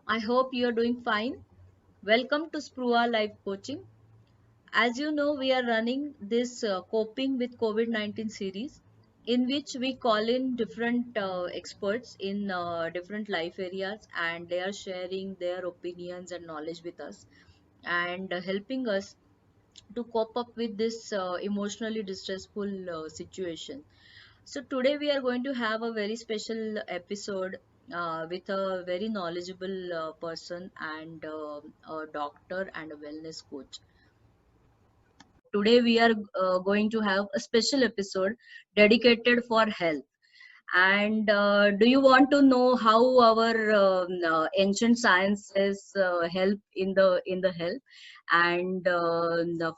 I hope you are doing fine. Welcome to Sprua Life Coaching. As you know, we are running this Coping with COVID 19 series in which we call in different experts in different life areas, and they are sharing their opinions and knowledge with us and helping us to cope up with this emotionally distressful situation. So today we are going to have a very special episode with a very knowledgeable person and a doctor and a wellness coach. Today we are going to have a special episode dedicated for health. And do you want to know how our ancient sciences help in the health? And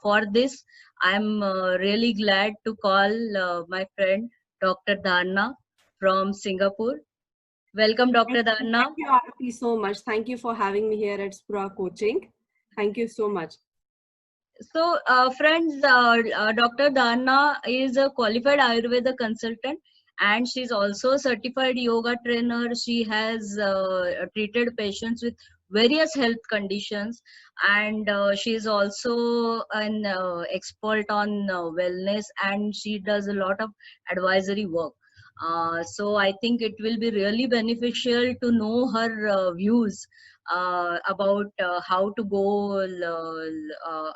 for this, I'm really glad to call my friend Dr. Dharna from Singapore. Welcome, Dr. Thank Dharna. you, Aarti, so much. Thank you for having me here at Spura Coaching. Thank you so much. So, friends, Dr. Dharna is a qualified Ayurveda consultant and she's also a certified yoga trainer. She has treated patients with various health conditions, and she's also an expert on wellness, and she does a lot of advisory work. So I think it will be really beneficial to know her views about how to go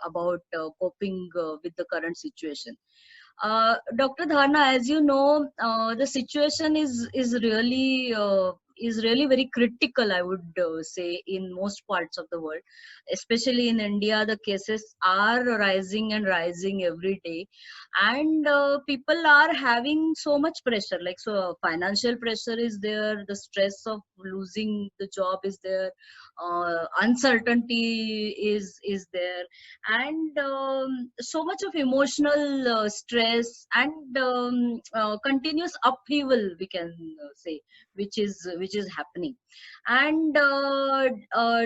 about coping with the current situation. Dr. Dharna, as you know, the situation is really very critical. I would say in most parts of the world, especially in India, the cases are rising and rising every day, and people are having so much pressure. Like financial pressure is there, the stress of losing the job is there, uncertainty is there, and so much of emotional stress and continuous upheaval, we can say, which is happening. And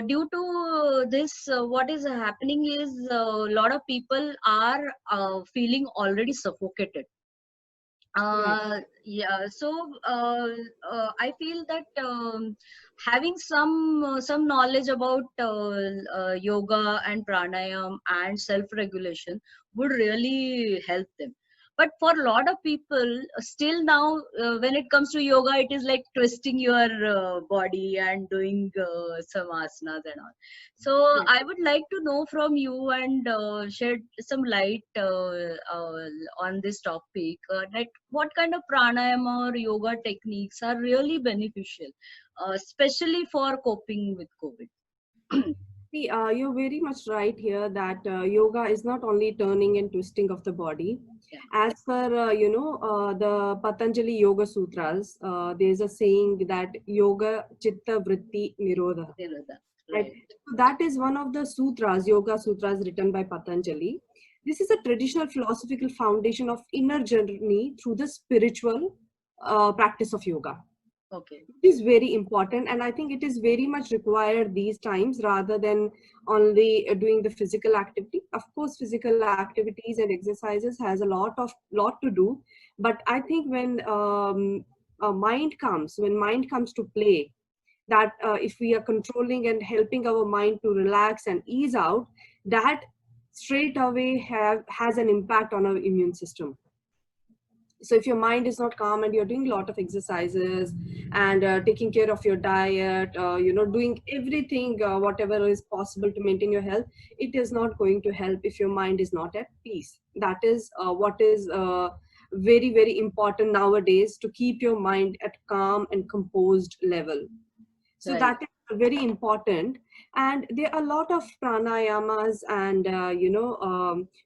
due to this, what is happening is a lot of people are feeling already suffocated. Right. Yeah, so I feel that having some knowledge about yoga and pranayam and self regulation would really help them. But for a lot of people, still now, when it comes to yoga, it is like twisting your body and doing some asanas and all. So Right. I would like to know from you and shed some light on this topic. That what kind of pranayama or yoga techniques are really beneficial, especially for coping with COVID. See, you're very much right here that yoga is not only turning and twisting of the body. Yeah. As per, the Patanjali Yoga Sutras, there's a saying that yoga chitta vritti nirodha. Nirodha. Right. Right. So that is one of the sutras, yoga sutras written by Patanjali. This is a traditional philosophical foundation of inner journey through the spiritual practice of yoga. Okay. It is very important, and I think it is very much required these times rather than only doing the physical activity. Of course, physical activities and exercises has a lot to do, but I think when mind comes to play, that if we are controlling and helping our mind to relax and ease out, that straight away has an impact on our immune system. So if your mind is not calm and you're doing a lot of exercises and taking care of your diet, doing everything whatever is possible to maintain your health, it is not going to help if your mind is not at peace. That is what is very very important nowadays, to keep your mind at calm and composed level. So Right. that is very important. And there are a lot of pranayamas and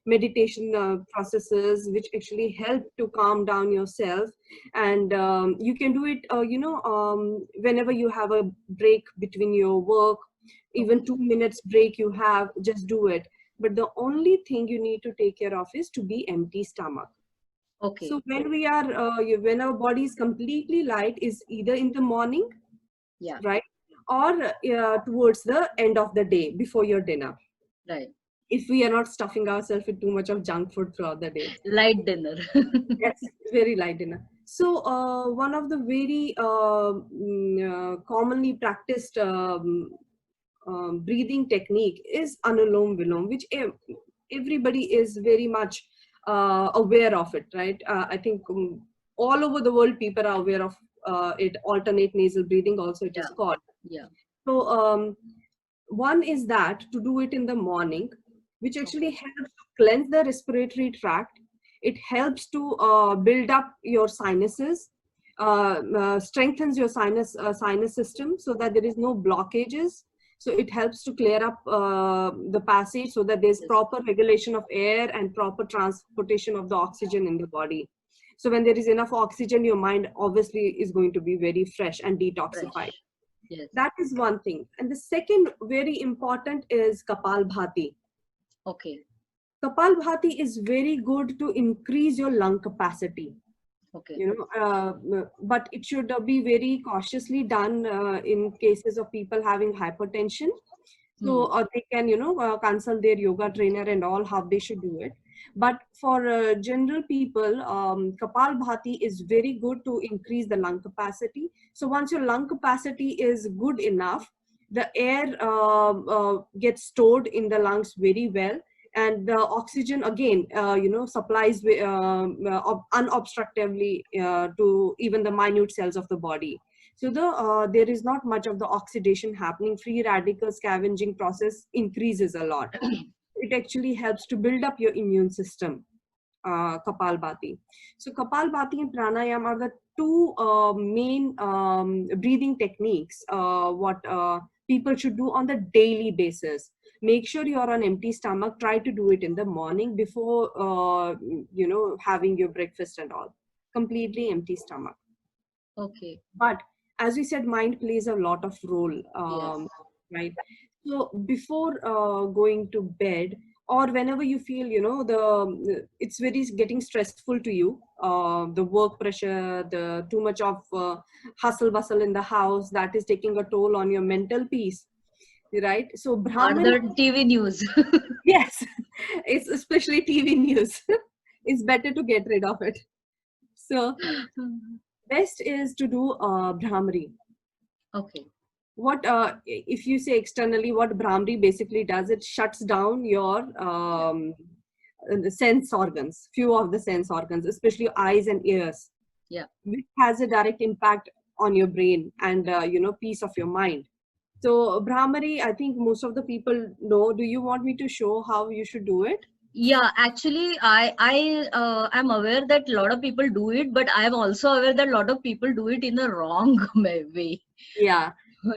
meditation processes which actually help to calm down yourself. And you can do it whenever you have a break between your work, even Okay. 2 minutes break you have, just do it. But the only thing you need to take care of is to be empty stomach. Okay. So when we are when our body is completely light, is either in the morning, Yeah. right? Or towards the end of the day before your dinner, Right. if we are not stuffing ourselves with too much of junk food throughout the day. Light dinner. Yes, very light dinner. So one of the very commonly practiced breathing technique is Anulom Vilom, which everybody is very much aware of it, right? I think all over the world people are aware of it. Alternate nasal breathing also it is Yeah. called. Yeah. So one is that to do it in the morning, which actually Okay. helps to cleanse the respiratory tract. It helps to build up your sinuses, strengthens your sinus system so that there is no blockages. So it helps to clear up the passage so that there's Yes. proper regulation of air and proper transportation of the oxygen in the body. So when there is enough oxygen, your mind obviously is going to be very fresh and detoxified. Fresh. Yes. That is one thing. And the second very important is Kapalbhati. Okay. Kapalbhati is very good to increase your lung capacity. Okay. But it should be very cautiously done in cases of people having hypertension. So they can, consult their yoga trainer and all how they should do it. But for general people, Kapalbhati is very good to increase the lung capacity. So once your lung capacity is good enough, the air gets stored in the lungs very well, and the oxygen again supplies unobstructively to even the minute cells of the body. So there is not much of the oxidation happening. Free radical scavenging process increases a lot. It actually helps to build up your immune system. Kapalbhati. So Kapalbhati and pranayam are the two main breathing techniques what people should do on the daily basis. Make sure you're on empty stomach. Try to do it in the morning before having your breakfast and all. Completely empty stomach. Okay. But as we said, mind plays a lot of role, Yes. right? So before going to bed, or whenever you feel it's very getting stressful to you, the work pressure, the too much of hustle bustle in the house, that is taking a toll on your mental peace, right? So Or Brahman, the TV news. yes, it's especially TV news. It's better to get rid of it. So best is to do Brahmari. Okay. What if you say externally, what Brahmari basically does, it shuts down your Yeah. the sense organs, few of the sense organs, especially eyes and ears, Yeah. which has a direct impact on your brain and peace of your mind. So Brahmari, I think most of the people know. Do you want me to show how you should do it? Yeah, actually, I am aware that a lot of people do it, but I am also aware that a lot of people do it in a wrong way. Yeah.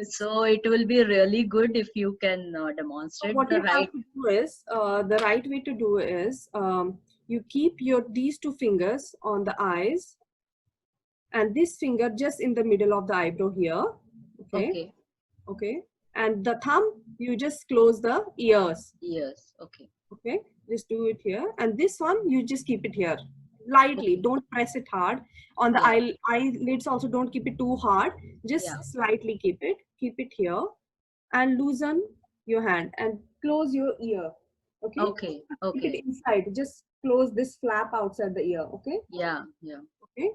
So it will be really good if you can So demonstrate what the you have right. to do is, the right way to do is, you keep these two fingers on the eyes, and this finger just in the middle of the eyebrow here. Okay. Okay. Okay. And the thumb, you just close the ears. Yes. Okay. Okay. Just do it here. And this one, you just keep it here. Lightly. Okay. Don't press it hard. On the Yeah. eyelids also, don't keep it too hard. Just Yeah. slightly keep it. Keep it here. And loosen your hand. And close your ear. Okay. Okay. Keep it Okay. inside. Just close this flap outside the ear. Okay. Yeah. Yeah. Okay.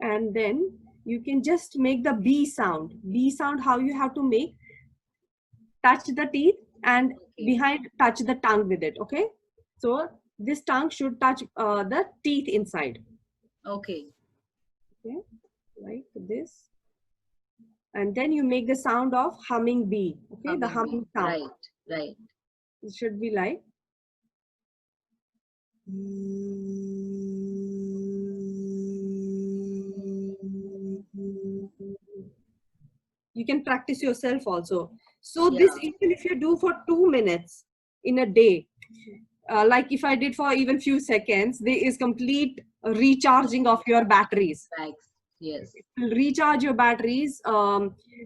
And then you can just make the B sound. B sound, how you have to make, touch the teeth and Okay. behind touch the tongue with it. Okay. So this tongue should touch the teeth inside. Okay. Okay. Like this. And then you make the sound of humming bee. Okay. The Humming bee. humming sound. Right. Right. It should be like. You can practice yourself also. So Yeah. this, even if you do for 2 minutes in a day, like if I did for even few seconds, there is complete recharging of your batteries. Bags. Yes. It will recharge your batteries.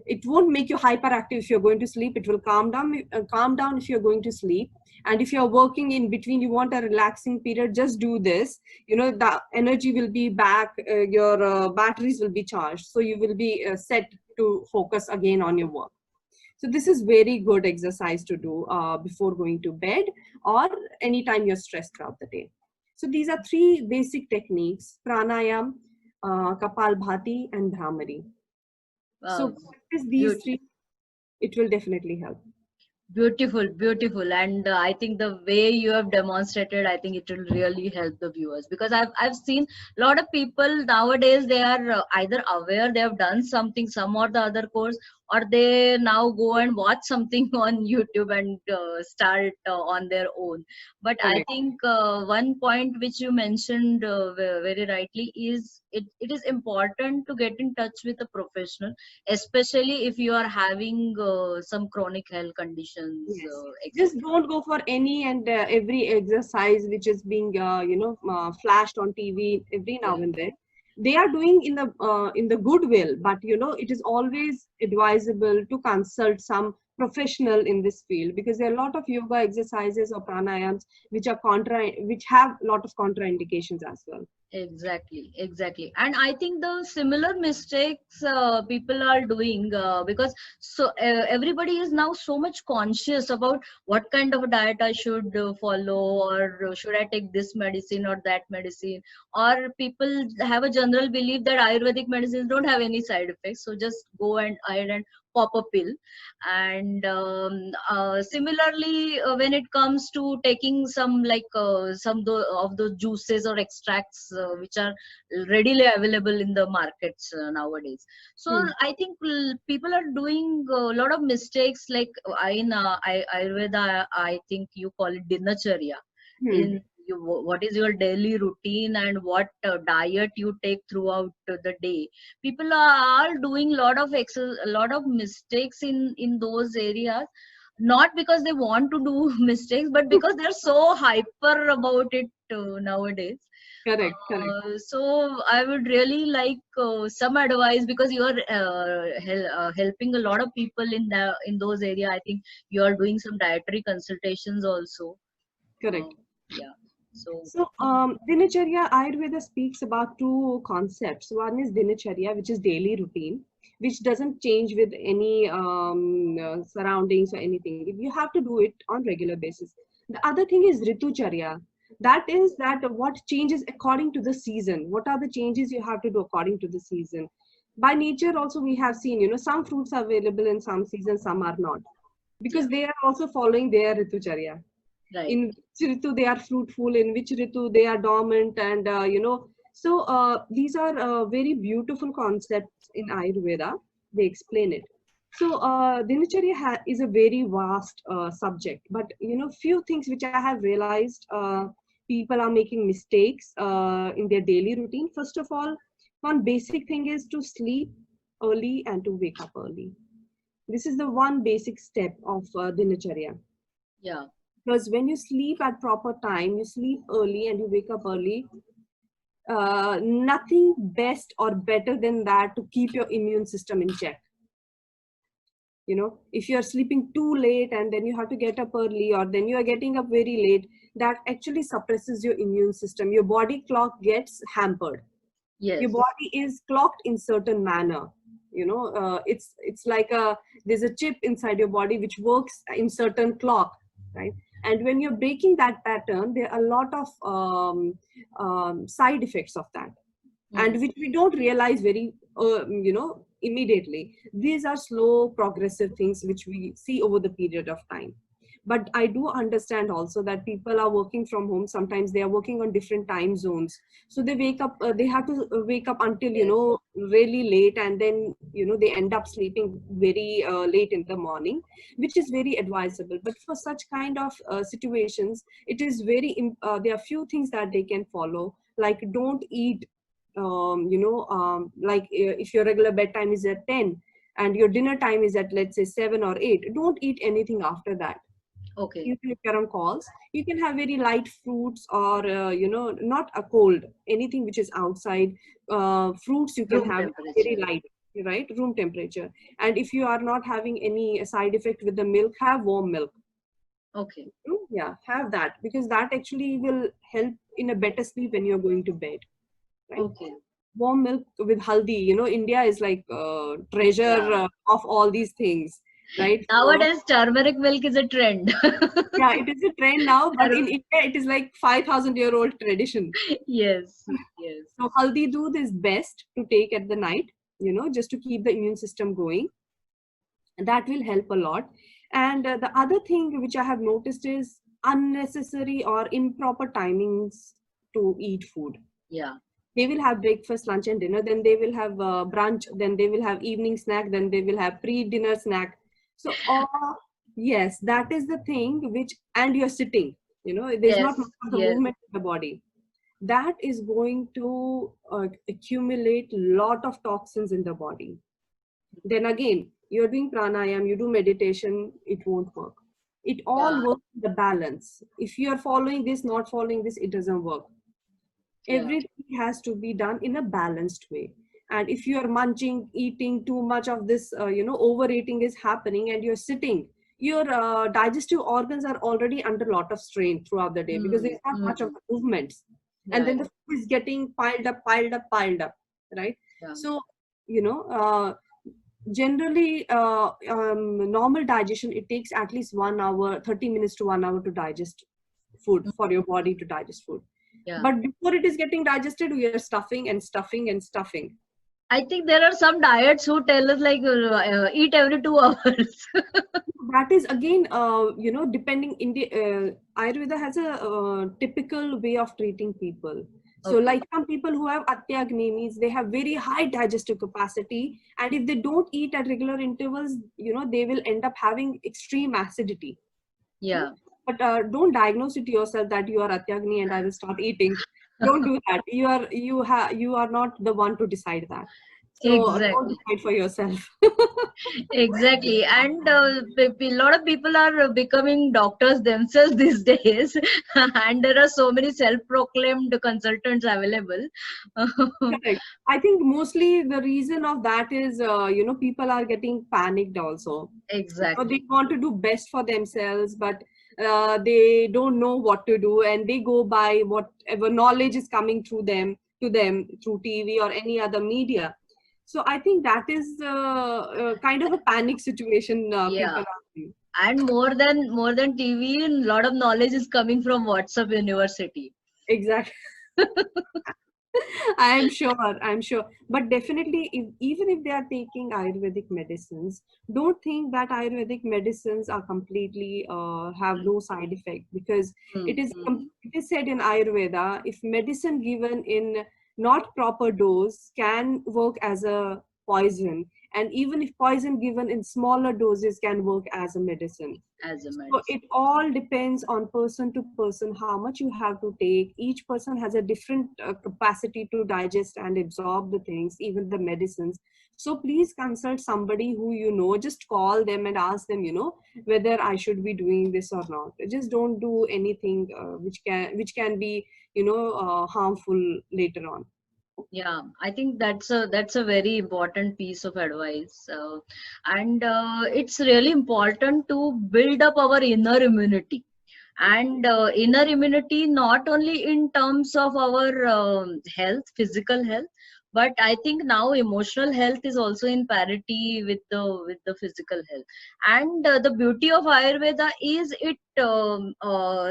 It won't make you hyperactive if you're going to sleep. It will calm down if you're going to sleep. And if you're working in between, you want a relaxing period, just do this. The energy will be back. Your batteries will be charged. So you will be set to focus again on your work. So this is very good exercise to do before going to bed or anytime you're stressed throughout the day. So these are three basic techniques: pranayam, Kapalbhati, and Bhramari. So Wow. practice these Beautiful. three, it will definitely help. Beautiful, beautiful, and I think the way you have demonstrated, I think it will really help the viewers, because I've seen a lot of people nowadays. They are either aware they have done something, some or the other course, or they now go and watch something on YouTube and start on their own. But I Correct. think one point which you mentioned very rightly is it is important to get in touch with a professional, especially if you are having some chronic health conditions, Yes. etc. Just don't go for any and every exercise which is being, flashed on TV every now Yeah, and then. They are doing in the goodwill, but it is always advisable to consult some professional in this field, because there are a lot of yoga exercises or pranayams which have a lot of contraindications as well. exactly, exactly. And I think the similar mistakes people are doing, because everybody is now so much conscious about what kind of a diet I should follow, or should I take this medicine or that medicine, or people have a general belief that Ayurvedic medicines don't have any side effects, so just go and ahead and pop a pill. And similarly, when it comes to taking some, like of those juices or extracts which are readily available in the markets nowadays, so Hmm. I think people are doing a lot of mistakes, like in Ayurveda, I think you call it dinacharya. Hmm. In you, what is your daily routine, and what diet you take throughout the day. People are doing a lot of mistakes in those areas, not because they want to do mistakes, but because they're so hyper about it nowadays. Correct. Correct. So I would really like some advice, because you are helping a lot of people in those areas. I think you are doing some dietary consultations also. uh, Correct. yeah, so So, Dinacharya Ayurveda speaks about two concepts. One is Dinacharya, which is daily routine, which doesn't change with any surroundings or anything. You have to do it on regular basis. The other thing is Ritucharya. That is that what changes according to the season. What are the changes you have to do according to the season? By nature, also we have seen, some fruits are available in some seasons, some are not, yeah, because they are also following their Ritucharya. right. In which ritu they are fruitful, in which ritu they are dormant, and so these are very beautiful concepts in Ayurveda. They explain it. So dinacharya is a very vast subject, but few things which I have realized, people are making mistakes in their daily routine. First of all, one basic thing is to sleep early and to wake up early. This is the one basic step of dinacharya, Yeah, because when you sleep at proper time, you sleep early and you wake up early, nothing best or better than that to keep your immune system in check. If you are sleeping too late and then you have to get up early, or then you are getting up very late, that actually suppresses your immune system. Your body clock gets hampered. Your yes, body is clocked in certain manner. It's like there's a chip inside your body which works in certain clock, right? And when you're breaking that pattern, there are a lot of side effects of that, and mm, which we don't realize very immediately. These are slow progressive things which we see over the period of time. But I do understand also that people are working from home. Sometimes they are working on different time zones, so they wake up, they have to wake up until yes, really late, and then they end up sleeping very late in the morning, which is very advisable. But for such kind of situations, it is there are few things that they can follow, like don't eat, like if your regular bedtime is at 10 and your dinner time is at, let's say, 7 or 8, don't eat anything after that. okay. Even if you're on calls, you can have very light fruits, or not a cold, anything which is outside. Fruits you can Room have very temperature. light, right, room temperature. And if you are not having any side effect with the milk, have warm milk. Okay, Yeah, have that, because that actually will help in a better sleep when you're going to bed, right? okay. Warm milk with haldi. India is like treasure Yeah. of all these things, right? So Nowadays, turmeric milk is a trend. yeah, it is a trend now, but in Tur- India it is like 5,000-year-old tradition. yes, yes. So haldi doodh is best to take at the night, just to keep the immune system going. And that will help a lot. And the other thing which I have noticed is unnecessary or improper timings to eat food. Yeah. They will have breakfast, lunch, and dinner. Then they will have brunch. Then they will have evening snack. Then they will have pre-dinner snack. So, yes, that is the thing which, and you're sitting. There's not much Yes. of the Yes. movement in the body. That is going to accumulate lot of toxins in the body. Then again, you're doing pranayam, you do meditation, it won't work. It Yeah. all works in the balance. If you are following this, not following this, it doesn't work. Yeah. Everything has to be done in a balanced way. And if you are munching, eating too much of this, overeating is happening, and you're sitting, your digestive organs are already under a lot of strain throughout the day because Mm, there's not much of mm, the movements. And then right. the food is getting piled up, piled up, piled up, right? Yeah. So, you know, generally, normal digestion, it takes at least 1 hour, 30 minutes to 1 hour to digest food, Mm, for your body to digest food. yeah. But before it is getting digested, we are stuffing and stuffing and stuffing. I think there are some diets who tell us like eat every 2 hours. That is again, depending. Ayurveda has a typical way of treating people. So, Okay. like some people who have atyagni, means they have very high digestive capacity, and if they don't eat at regular intervals, they will end up having extreme acidity. Hmm? Yeah. But don't diagnose it yourself that you are atyagni and I will start eating. Don't do that. You are not the one to decide that. So don't Exactly. decide for yourself. Exactly. And a lot of people are becoming doctors themselves these days. And there are so many self-proclaimed consultants available. Correct. I think mostly the reason of that is, people are getting panicked also. They Exactly. want to do best for themselves, but they don't know what to do, and they go by whatever knowledge is coming through them to them through TV or any other media. So I think that is kind of a panic situation people Yeah. are in. And more than TV, a lot of knowledge is coming from WhatsApp University. Exactly. I'm sure. But definitely, even if they are taking Ayurvedic medicines, don't think that Ayurvedic medicines are completely have no side effect, because Hmm, hmm. it is said in Ayurveda, if medicine given in not proper dose can work as a poison, and even if poison given in smaller doses can work as a medicine. As a So it medicine. all depends on person to person how much you have to take. Each person has a different capacity to digest and absorb the things, even the medicines. So please consult somebody who you know. Just call them and ask them, whether I should be doing this or not. Just don't do anything which can be, harmful later on. Yeah, I think that's a very important piece of advice, and it's really important to build up our inner immunity. And inner immunity not only in terms of our health, physical health, but I think now emotional health is also in parity with the physical health. And the beauty of Ayurveda is it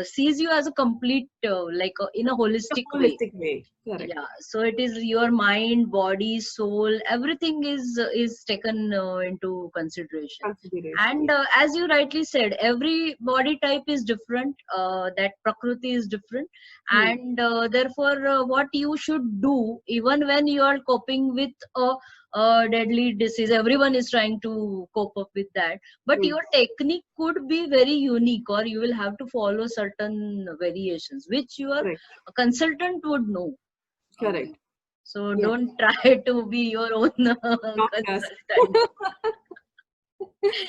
sees you as a complete, like in a A holistic way. holistic way. Correct. Yeah, so it is your mind, body, soul, everything is taken into consideration. Consideration. And Yeah. as you rightly said, every body type is different, that prakriti is different. Hmm. And therefore what you should do, even when you are coping with a deadly disease, everyone is trying to cope up with that, but Hmm. your technique could be very unique, or you will have to follow certain variations which your Correct. consultant would know. Correct. So Yes. don't try to be your own Doctors. consultant.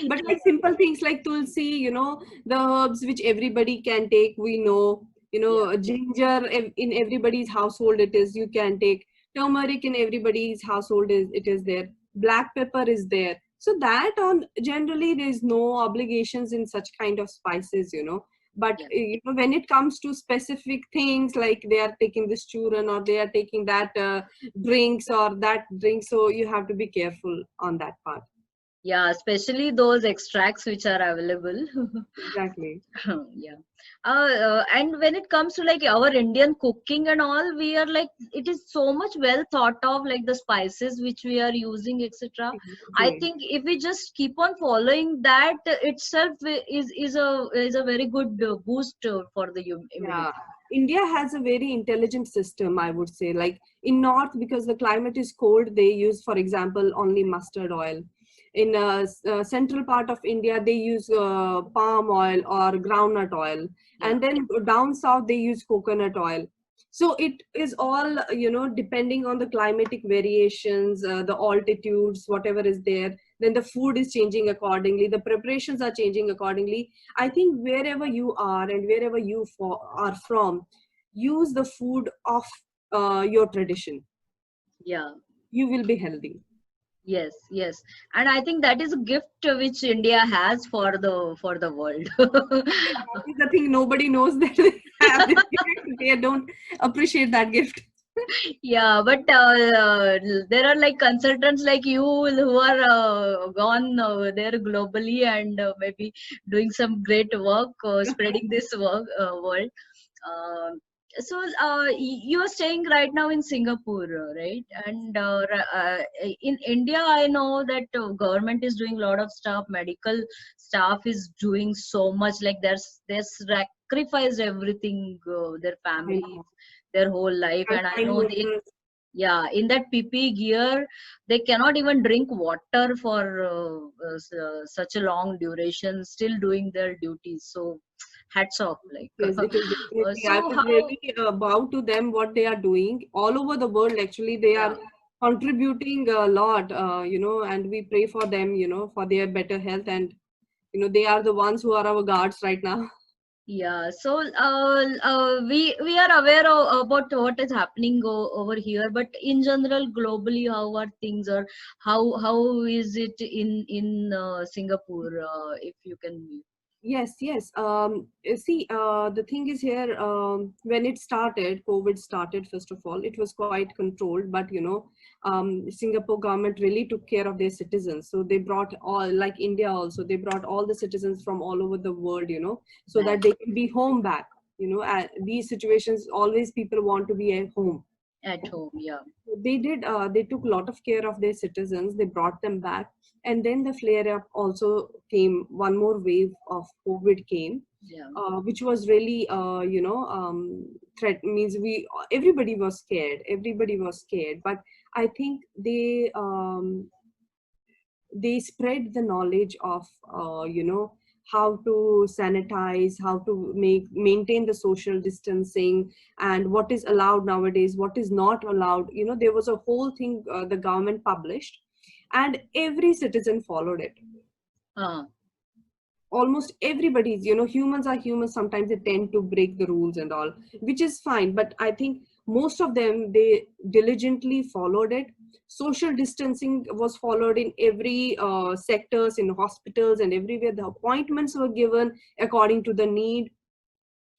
But like simple things like tulsi, the herbs which everybody can take, we know, Yeah, ginger in everybody's household, it is, you can take turmeric in everybody's household, it is there, black pepper is there. So that on generally there's no obligations in such kind of spices, but yeah, when it comes to specific things, like they are taking this churn or they are taking that drinks or that drink, so you have to be careful on that part. Yeah, especially those extracts which are available. Exactly. Yeah. And when it comes to like our Indian cooking and all, we are like, it is so much well thought of, like the spices which we are using, etc. I Exactly. think if we just keep on following that itself is a very good boost for the Yeah. immunity. India has a very intelligent system, I would say. Like in North, because the climate is cold, they use, for example, only mustard oil. In central part of India, they use palm oil or groundnut oil. Yeah. And then down south, they use coconut oil. So it is all, depending on the climatic variations, the altitudes, whatever is there, then the food is changing accordingly, the preparations are changing accordingly. I think wherever you are and wherever you are from, use the food of your tradition. Yeah. You will be healthy. Yes, yes. And I think that is a gift which India has for the world. That is the thing, nobody knows that they have this gift. They don't appreciate that gift. Yeah, but there are like consultants like you who are gone there globally and maybe doing some great work, spreading this world. Uh, you are staying right now in Singapore, right? And in India, I know that government is doing a lot of stuff. Medical staff is doing so much. Like there's sacrificed everything, their I families, know. their whole life, and I Frontline know they, workers. yeah, in that PPE gear, they cannot even drink water for such a long duration, still doing their duties. So, hats off. Like, It is definitely. I so would how? really bow to them what they are doing all over the world. Actually, they Yeah, are contributing a lot, and we pray for them, for their better health. And, they are the ones who are our guards right now. yeah. So, we are aware about what is happening over here, but in general, globally, how are things, or how is it in Singapore? If you can. Yes, yes. See, the thing is here, when it started, COVID started, first of all, it was quite controlled, but Singapore government really took care of their citizens. So they brought all, like India also, they brought all the citizens from all over the world, so Back that they can be home back. These situations, always people want to be at home. at home, yeah. They did, they took a lot of care of their citizens, they brought them back. And then the flare up also came, one more wave of COVID came, Yeah. which was really, threat, means we, everybody was scared, but I think they spread the knowledge of, how to sanitize, how to maintain the social distancing, and what is allowed nowadays, what is not allowed. There was a whole thing, the government published, and every citizen followed it. Uh, Almost everybody's, humans are humans, sometimes they tend to break the rules and all, which is fine, but I think most of them, they diligently followed it. Social distancing was followed in every sectors, in hospitals and everywhere. The appointments were given according to the need,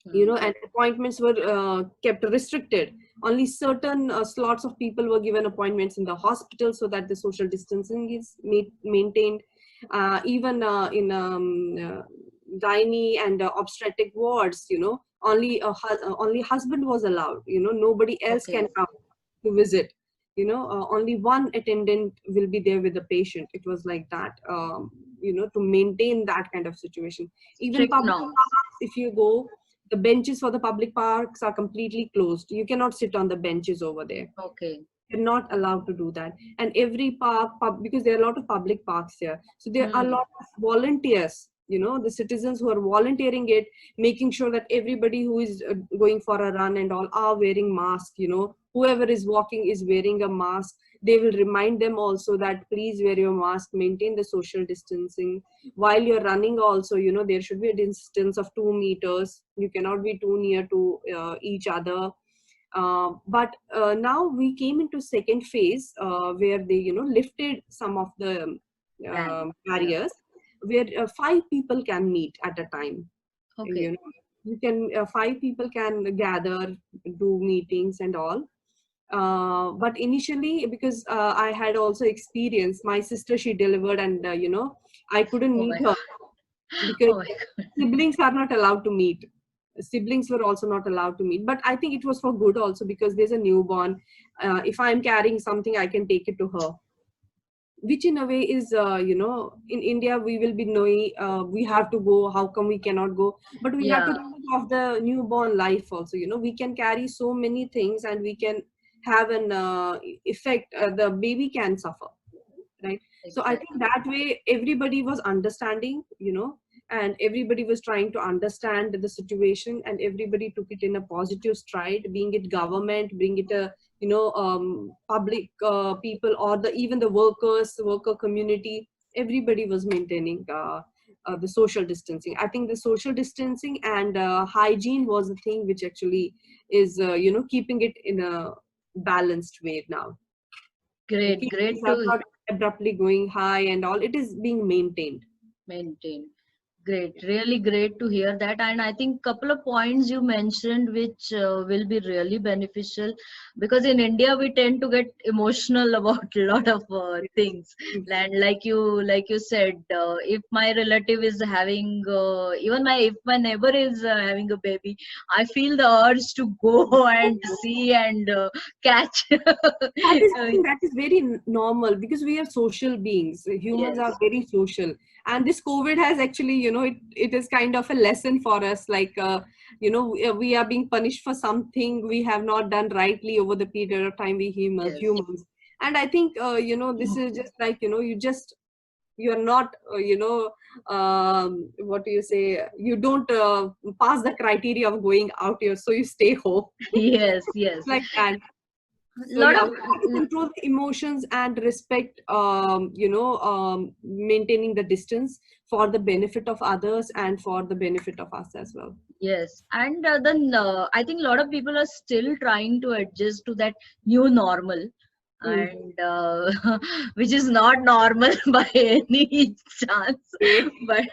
and appointments were kept restricted. Only certain slots of people were given appointments in the hospital, so that the social distancing is maintained. Even in gynae and obstetric wards, only husband was allowed. Nobody else can okay. come to visit. Only one attendant will be there with the patient. It was like that, to maintain that kind of situation. Even Strict public norms. parks, if you go, the benches for the public parks are completely closed. You cannot sit on the benches over there. Okay. You're not allowed to do that. And every because there are a lot of public parks here, so there are a Hmm. lot of volunteers, the citizens who are volunteering it, making sure that everybody who is going for a run and all are wearing masks. Whoever is walking is wearing a mask. They will remind them also that please wear your mask, maintain the social distancing. While you're running also, there should be a distance of 2 meters. You cannot be too near to each other. But now we came into second phase, where they lifted some of the Ban. Yeah. barriers, where 5 people can meet at a time. Okay. you know you can 5 people can gather, do meetings and all. But initially, because I had also experienced, my sister, she delivered, and I couldn't Oh meet my her God. because Oh my God. siblings are not allowed to meet. Siblings were also not allowed to meet, but I think it was for good also, because there's a newborn. If I'm carrying something, I can take it to her, which in a way is, in India we will be knowing, we have to go, how come we cannot go, but we have to Yeah, think of the newborn life also. We can carry so many things, and we can have an effect, the baby can suffer, right? So I think exactly. that way everybody was understanding, and everybody was trying to understand the situation, and everybody took it in a positive stride, being it government, being it a public people, or the even the workers, the worker community. Everybody was maintaining the social distancing. I think the social distancing and hygiene was the thing which actually is keeping it in a balanced way now. The Great, cases great are to not abruptly going high and all. It is being maintained. maintain. Great, really great to hear that. And I think couple of points you mentioned which will be really beneficial, because in India we tend to get emotional about a lot of things. And like you said, if my relative is having, even my if my neighbor is having a baby, I feel the urge to go and see and catch. That is, I think that is very normal, because we are social beings. Humans are Yes, very social, and this COVID has actually, it is kind of a lesson for us. Like, we are being punished for something we have not done rightly over the period of time. We yes, humans, and I think, this is just like, you're not, what do you say? You don't pass the criteria of going out here, so you stay home. yes, yes. Like that. So Lot yeah, of we have to control the emotions and respect, maintaining the distance for the benefit of others and for the benefit of us as well. yes, and then I think a lot of people are still trying to adjust to that new normal, Mm. and which is not normal by any chance. Okay. But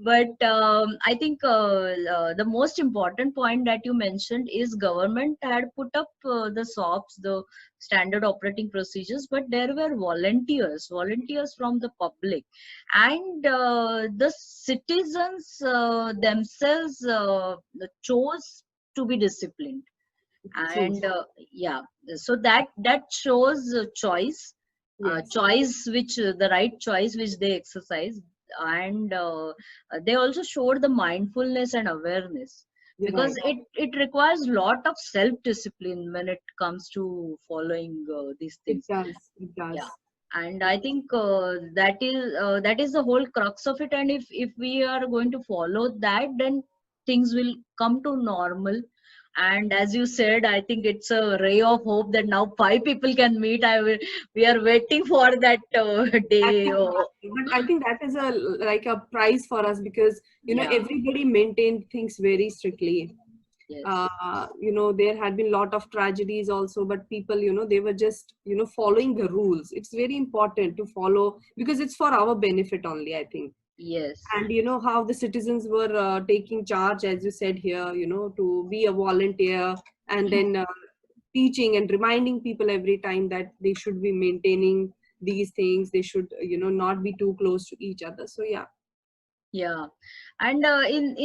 but I think the most important point that you mentioned is government had put up the SOPs, the standard operating procedures, but there were volunteers from the public, and the citizens themselves chose to be disciplined. True. And yeah, so that shows Yes. choice which the right choice which they exercise. And they also showed the mindfulness and awareness, You're because right. it requires lot of self discipline when it comes to following these It things. does. It Yeah, does. and I think that is the whole crux of it. And if we are going to follow that, then things will come to normal. And as you said, I think it's a ray of hope that now five people can meet. We are waiting for that That day. can Oh, happen. But I think that is a like a prize for us, because yeah, everybody maintained things very strictly. yes, There had been a lot of tragedies also, but people, they were just, following the rules. It's very important to follow, because it's for our benefit only, I think. yes. And how the citizens were taking charge, as you said here, to be a volunteer, and then teaching and reminding people every time that they should be maintaining these things. They should, not be too close to each other. So yeah. Yeah, and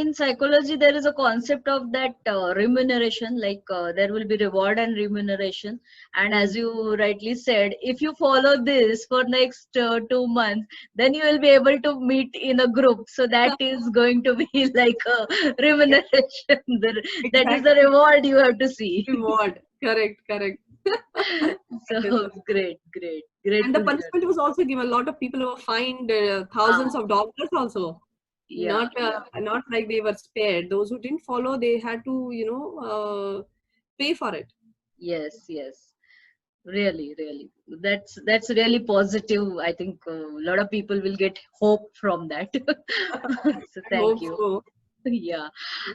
in psychology there is a concept of that remuneration, like there will be reward and remuneration. And Mm. as you rightly said, if you follow this for next 2 months, then you will be able to meet in a group. So that is going to be like a Yeah, remuneration. That is the exactly. reward you have to see. Reward. Correct, correct. That is So the great, great, great And the to hear. punishment was also given. A lot of people were fined thousands Ah, of dollars also. yeah, Not like they were spared. Those who didn't follow, they had to, pay for it. yes, yes. Really, really. That's really positive. I think a lot of people will get hope from that. So I thank hope you. so. Yeah.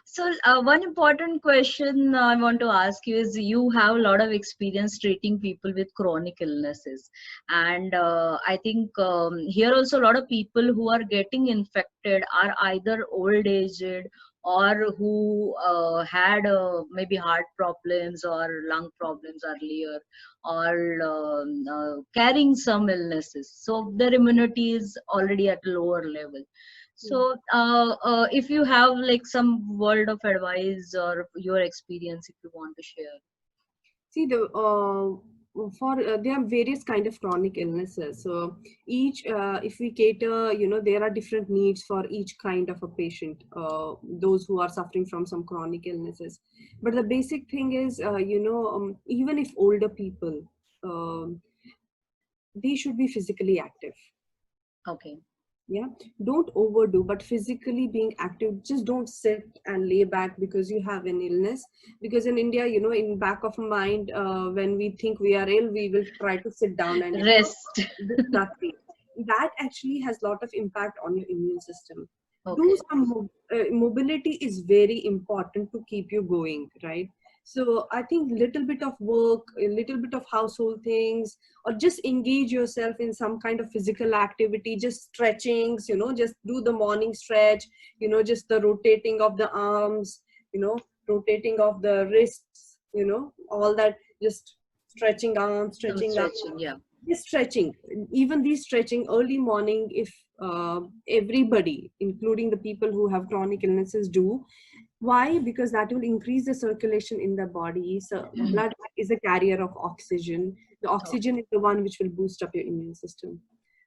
So one important question I want to ask you is, you have a lot of experience treating people with chronic illnesses, and I think here also a lot of people who are getting infected are either old aged or who had maybe heart problems or lung problems earlier, or carrying some illnesses, so their immunity is already at lower level. So if you have like some word of advice or your experience, if you want to share. See, there are various kind of chronic illnesses. So each, if we cater, there are different needs for each kind of a patient. Those who are suffering from some chronic illnesses, but the basic thing is, even if older people, um, they should be physically active. Okay. Yeah, don't overdo, but physically being active. Just don't sit and lay back because you have an illness. Because in India, in back of mind, when we think we are ill, we will try to sit down and Rest. do nothing. That actually has a lot of impact on your immune system. Do Okay. some mobility is very important to keep you going, right? So I think little bit of work, a little bit of household things, or just engage yourself in some kind of physical activity, just stretchings, just do the morning stretch, just the rotating of the arms, rotating of the wrists, all that, just stretching arms, Some stretching arms, stretching, yeah. just stretching. Even these stretching early morning, if everybody, including the people who have chronic illnesses, do. Why? Because that will increase the circulation in the body. So blood is a carrier of oxygen. The oxygen is the one which will boost up your immune system.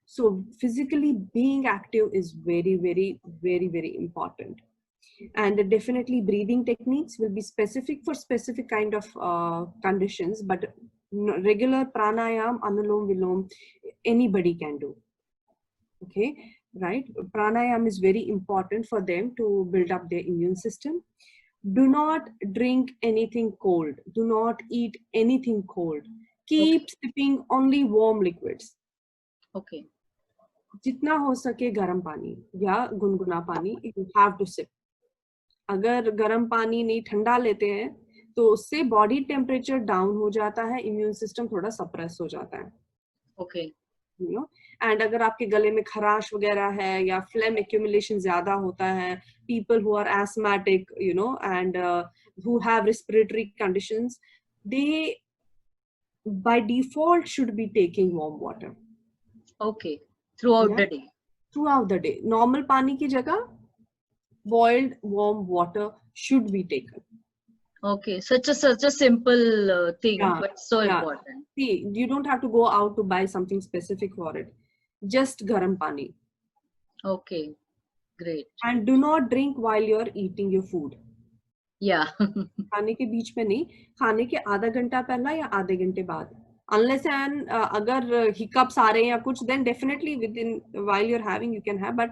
So physically being active is very, very, very, very important. And definitely breathing techniques will be specific for specific kind of conditions, but regular pranayam, anulom vilom, anybody can do. Okay, right? Pranayam is very important for them to build up their immune system. Do not drink anything cold. Do not eat anything cold. Okay. Keep sipping only warm liquids. Okay. जितना हो सके गर्म पानी या गुनगुना पानी, you have to sip. अगर गर्म पानी नहीं, ठंडा लेते हैं तो उससे बॉडी टेम्परेचर डाउन हो जाता है, इम्यून सिस्टम थोड़ा सप्रेस हो जाता है. Okay. एंड अगर आपके गले में खराश वगैरह है या फ्लेम एक्यूमुलेशन ज्यादा होता है, people who are asthmatic, and who have respiratory conditions, they by default should be taking warm water. Okay. Throughout Yeah, the day. throughout the day. Normal पानी की जगह boiled warm water should be taken. Okay. Such a simple thing, Yeah, but so yeah. important. See, you don't have to go out to buy something specific for it. Just garam pani. Okay. Great. And do not drink while you're eating your food. Yeah. खाने के बीच में नहीं, खाने के आधा घंटा पहला या आधे घंटे बाद. Unless and अगर hiccups आ रहे हैं या कुछ, then definitely within while you're having you can have. But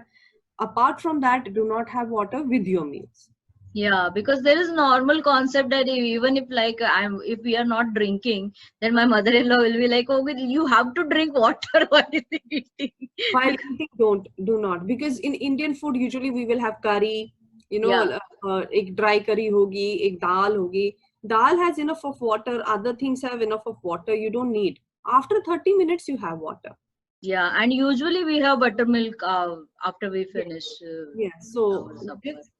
apart from that, do not have water with your meals. Yeah, because there is normal concept that even if like if we are not drinking, then my mother-in-law will be like, "Oh, you have to drink water while eating." While eating, do not, because in Indian food usually we will have curry, Yeah. एक dry curry होगी, एक dal होगी. Dal has enough of water, other things have enough of water, you don't need. After 30 minutes you have water. Yeah, and usually we have buttermilk after we Yes. finish Yes, so our supper. this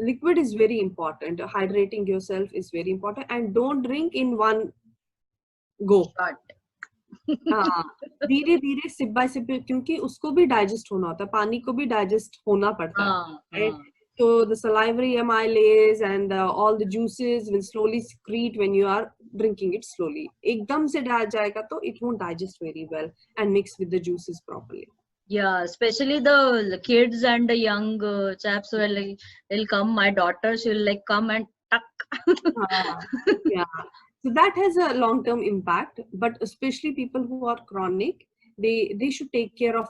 liquid is very important. Hydrating yourself is very important, and don't drink in one go. Short. हाँ, धीरे धीरे SIP bye SIP, क्योंकि उसको भी digest होना होता है, पानी को भी डाइजेस्ट होना पड़ता है, right? So the salivary amylase and all the juices will slowly secrete when you are drinking it slowly. एकदम से जाएगा तो it won't digest very well and mix with the juices properly. Yeah, especially the kids and the young chaps will like, they'll come. My daughter, she'll like come and tuck. Yeah, so that has a long-term impact, but especially people who are chronic, they should take care of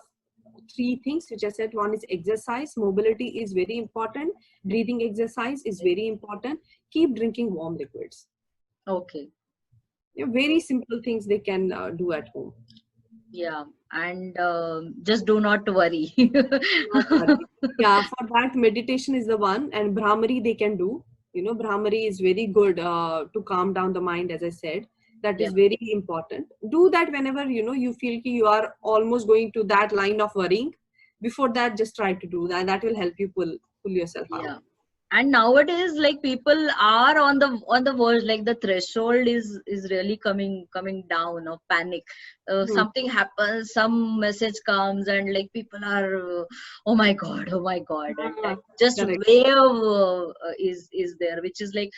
three things which I said. One is exercise. Mobility is very important. Breathing exercise is very important. Keep drinking warm liquids. Okay. Very simple things they can do at home. Yeah, and just do not worry. Yeah, for that meditation is the one, and Brahmari they can do. Brahmari is very good to calm down the mind, as I said. That is very important. Do that whenever you feel you are almost going to that line of worrying. Before that, just try to do that. That will help you pull yourself out. Yeah, And nowadays, like, people are on the verge, like the threshold is really coming down of panic. Hmm. Something happens, some message comes, and like people are, oh my god, oh my god, and Ah, that just correct. wave is there, which is like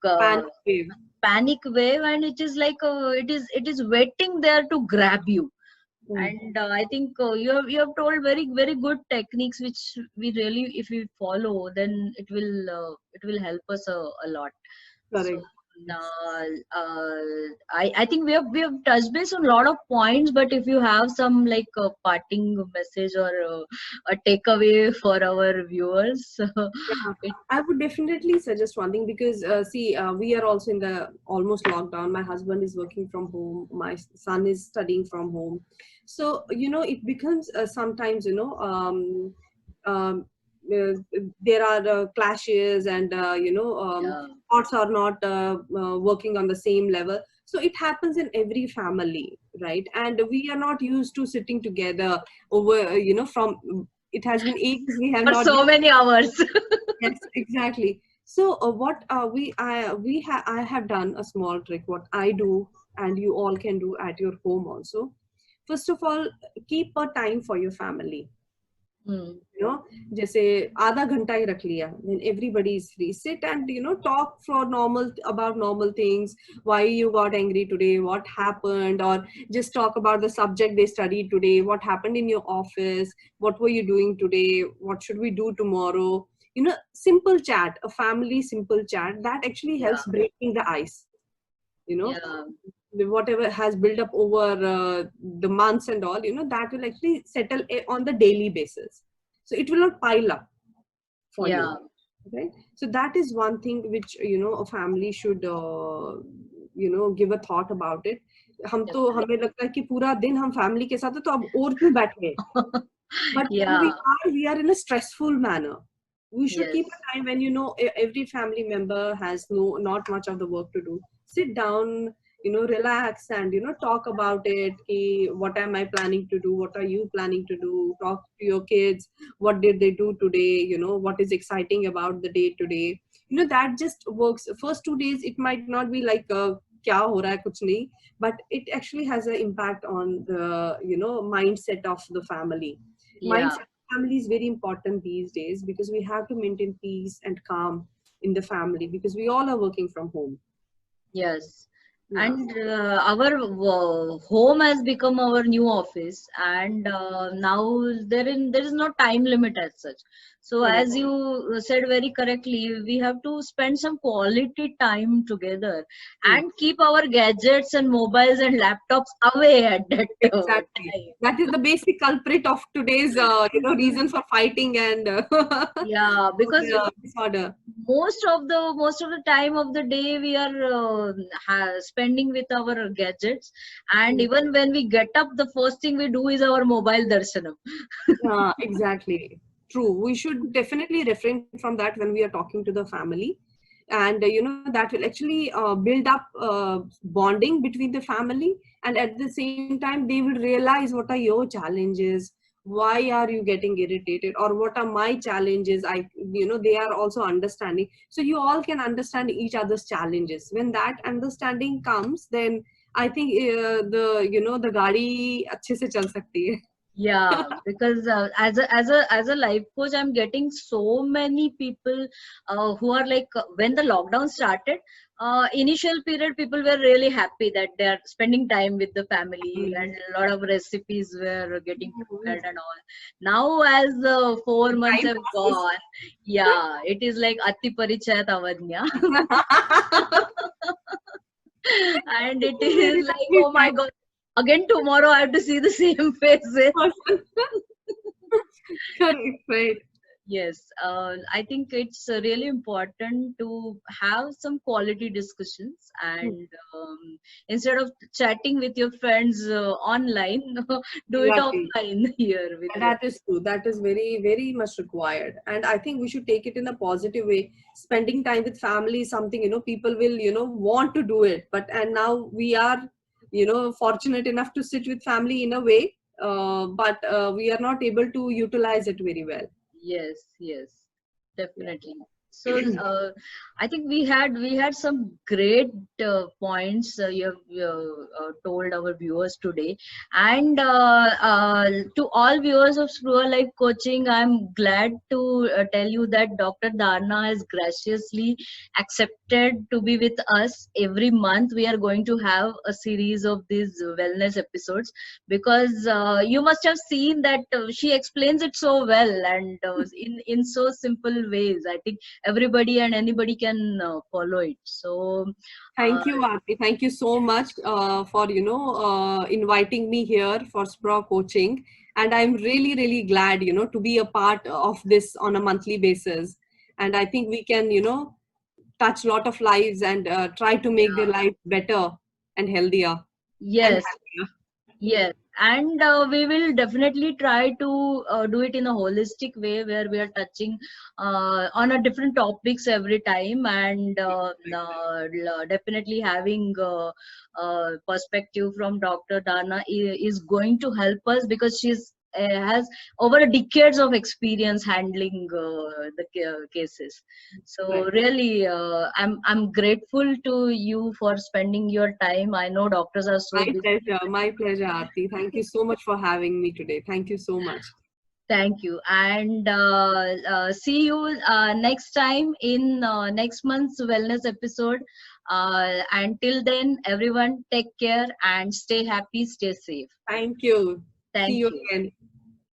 uh, Panic wave. panic wave, and it is like it is waiting there to grab you. Hmm. And I think you have told very good techniques, which we really, if we follow, then it will help us a lot. So Correct. Yes. uh, I think we have touched base on a lot of points, but if you have some like parting message or a takeaway for our viewers, Yeah, it, I would definitely suggest one thing because see, we are also in the almost lockdown. My husband is working from home. My son is studying from home. So it becomes sometimes um, there are clashes and yeah, thoughts are not working on the same level. So it happens in every family, right? And we are not used to sitting together over from it has been ages we have for not so been. many hours. Yes, exactly. So what I have done a small trick. What I do, and you all can do at your home also. First of all, keep a time for your family. Hmm. जैसे आधा घंटा ही रख लिया, when everybody is free, sit and talk for normal about normal things. Why you got angry today, what happened, or just talk about the subject they studied today, what happened in your office, what were you doing today, what should we do tomorrow. Simple chat, a family simple chat that actually Yeah, helps breaking the ice. you know yeah, Whatever has built up over the months and all, that will actually settle on the daily basis, so it will not pile up for you, yeah, right? So that is one thing which a family should give a thought about it. हम तो definitely. हमें लगता है कि पूरा दिन हम family के साथ है तो अब और क्यों बैठे, but when Yeah, we are in a stressful manner. We should keep yes. a time when every family member has not much of the work to do. Sit down, relax and talk about it. Ki, what am I planning to do? What are you planning to do? Talk to your kids. What did they do today? What is exciting about the day today? That just works. First 2 days it might not be like क्या हो रहा है कुछ नहीं, but it actually has an impact on the mindset of the family. Yeah, Mindset of family is very important these days because we have to maintain peace and calm in the family because we all are working from home. yes. Yeah. And our home has become our new office, and now there is no time limit as such. So Correct. as you said very correctly, we have to spend some quality time together Hmm. and keep our gadgets and mobiles and laptops away at that Exactly. time. That is the basic culprit of today's reason for fighting and Yeah, because disorder. most of the time of the day we are spending with our gadgets, and Hmm. even when we get up, the first thing we do is our mobile darshanam. Exactly. True. We should definitely refrain from that when we are talking to the family. And, that will actually build up bonding between the family. And at the same time, they will realize what are your challenges. Why are you getting irritated? Or what are my challenges? They are also understanding. So you all can understand each other's challenges. When that understanding comes, then I think the gaadi अच्छे से चल सकती है. Yeah, because as a life coach, I'm getting so many people who are like, when the lockdown started, initial period people were really happy that they are spending time with the family, and a lot of recipes were getting prepared and all. Now as 4 months Time have passes. gone, yeah, it is like Ati Parichayat Avadnya. And it Very is like, nicely oh my god, again tomorrow I have to see the same faces. said. Correct, right. Yes, I think it's really important to have some quality discussions, and instead of chatting with your friends online, do it Exactly. offline here with your. That is true. That is very, very much required. And I think we should take it in a positive way. Spending time with family is something, people will, want to do it. And now we are, fortunate enough to sit with family in a way, but we are not able to utilize it very well. Yes, yes, Yeah. definitely. So I think we had some great points you have told our viewers today, and to all viewers of Spruha Life Coaching, I'm glad to tell you that Dr. Dharna has graciously accepted to be with us every month. We are going to have a series of these wellness episodes because you must have seen that she explains it so well and in so simple ways. I think everybody and anybody can follow it. So uh, Thank you, Aarti. Thank you so much for inviting me here for Spro coaching, and I'm really glad to be a part of this on a monthly basis. And I think we can touch a lot of lives and try to make their yeah, life better and healthier and yes, happier. yes, and we will definitely try to do it in a holistic way where we are touching on a different topics every time, and definitely having perspective from Dr. Dana is going to help us because she's has over decades of experience handling the cases. So Right. really, I'm grateful to you for spending your time. I know doctors are so busy. My pleasure, Aarti. Thank you so much for having me today. Thank you so much. Thank you, and see you next time in next month's wellness episode. Until then, everyone take care and stay happy, stay safe. Thank you. See Thank you you. again.